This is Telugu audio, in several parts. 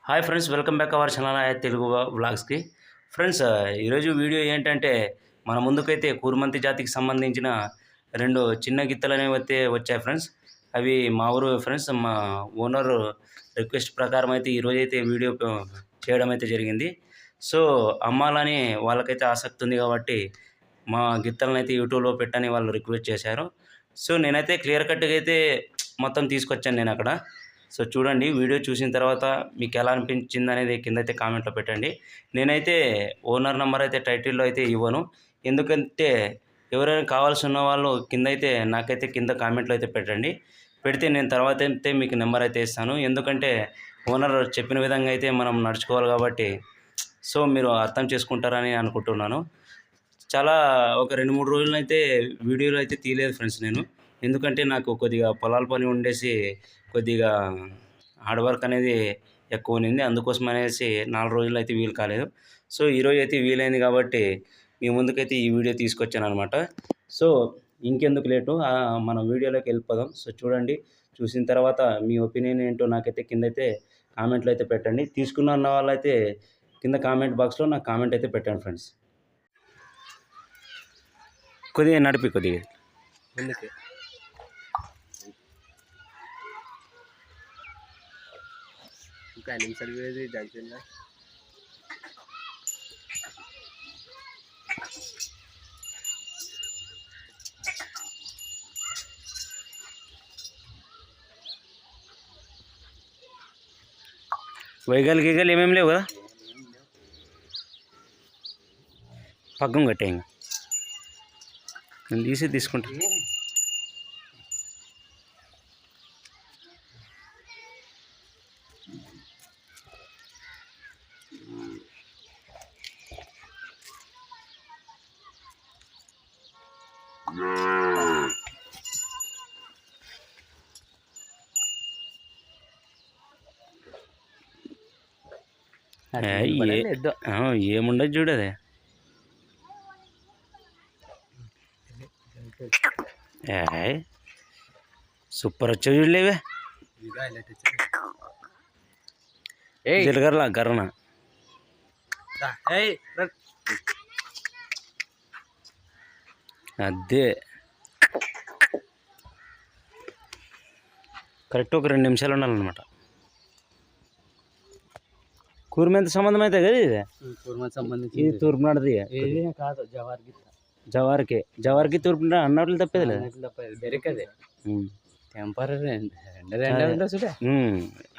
Hi friends, welcome back our channel Telugu వ్లాగ్స్కి. ఫ్రెండ్స్, ఈరోజు వీడియో ఏంటంటే మన ముందుకైతే కూర్మంతి జాతికి సంబంధించిన 2 చిన్న గిత్తలు అనేవి అయితే వచ్చాయి ఫ్రెండ్స్. అవి మా ఊరు ఫ్రెండ్స్. మా ఓనర్ రిక్వెస్ట్ ప్రకారం అయితే ఈరోజు అయితే వీడియో చేయడం అయితే జరిగింది. సో అమ్మాలని వాళ్ళకైతే ఆసక్తి ఉంది కాబట్టి మా గిత్తలను అయితే యూట్యూబ్లో పెట్టని వాళ్ళు రిక్వెస్ట్ చేశారు. సో నేనైతే క్లియర్ కట్గా అయితే మొత్తం తీసుకొచ్చాను నేను అక్కడ. సో చూడండి, వీడియో చూసిన తర్వాత మీకు ఎలా అనిపించింది అనేది కింద అయితే కామెంట్లో పెట్టండి. నేనైతే ఓనర్ నెంబర్ అయితే టైటిల్లో అయితే ఇవ్వను, ఎందుకంటే ఎవరైనా కావాల్సి ఉన్న వాళ్ళు కింద అయితే నాకైతే కింద కామెంట్లో అయితే పెట్టండి. పెడితే నేను తర్వాత అయితే మీకు నెంబర్ అయితే ఇస్తాను. ఎందుకంటే ఓనర్ చెప్పిన విధంగా అయితే మనం నడుచుకోవాలి కాబట్టి సో మీరు అర్థం చేసుకుంటారని అనుకుంటున్నాను. చాలా ఒక 2-3 రోజులైతే వీడియోలు అయితే తీయలేదు ఫ్రెండ్స్ నేను. ఎందుకంటే నాకు కొద్దిగా పొలాల పని ఉండేసి కొద్దిగా హార్డ్ వర్క్ అనేది ఎక్కువ ఉన్నింది. అందుకోసం అనేసి 4 రోజులు అయితే వీలు కాలేదు. సో ఈరోజు అయితే వీలైంది కాబట్టి మీ ముందుకైతే ఈ వీడియో తీసుకొచ్చానమాట. సో ఇంకెందుకు లేటు, మన వీడియోలోకి వెళ్ళిపోదాం. సో చూడండి, చూసిన తర్వాత మీ ఒపీనియన్ ఏంటో నాకైతే కిందైతే కామెంట్లో అయితే పెట్టండి. తీసుకున్న వాళ్ళైతే కింద కామెంట్ బాక్స్లో నాకు కామెంట్ అయితే పెట్టండి ఫ్రెండ్స్. కొద్దిగా నడిపి కొద్దిగా ముందుకే ఇంకా 5 నిమిషాలు వేది జంక్షన్లో. వైగాలు గీగాలు ఏమేమి లేవు కదా, పగ్గం కట్టే ఇంకా నేను తీసి తీసుకుంటాను. ఏముండదు చూడు, అదే సూపర్ వచ్చావు చూడలేవే. జీలకర్ర కర్రన అదే కరెక్ట్ ఒక 2 నిమిషాలు ఉండాలన్నమాట. కూర్మెంత సంబంధం అయితే కదా ఇది, సంబంధించి ఇది తూర్పు నాడది కాదు, జవారికి తూర్పు అన్నట్లు తప్పేది లేదు. దొరికదే టెంపరీ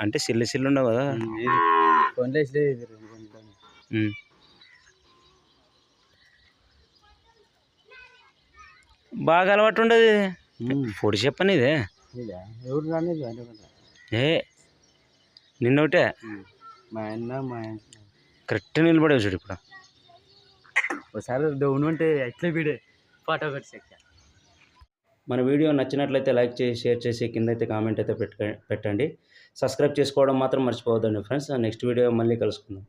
అంటే సిల్లు ఉండవు కదా. బాగా అలవాటు ఉండదు పొడి చెప్పని ఇదే. ఏ నిన్నొకటే మా కరెక్ట్ నిలబడేవి చూడు. ఇప్పుడు ఒకసారి డౌన్ ఉంటే ఎట్లా వీడే ఫోటో కొట్టి. మన వీడియో నచ్చినట్లయితే లైక్ చేసి, షేర్ చేసి, కింద అయితే కామెంట్ అయితే పెట్టండి. సబ్స్క్రైబ్ చేసుకోవడం మాత్రం మర్చిపోవద్దండి ఫ్రెండ్స్. నెక్స్ట్ వీడియో మళ్ళీ కలుసుకుందాం.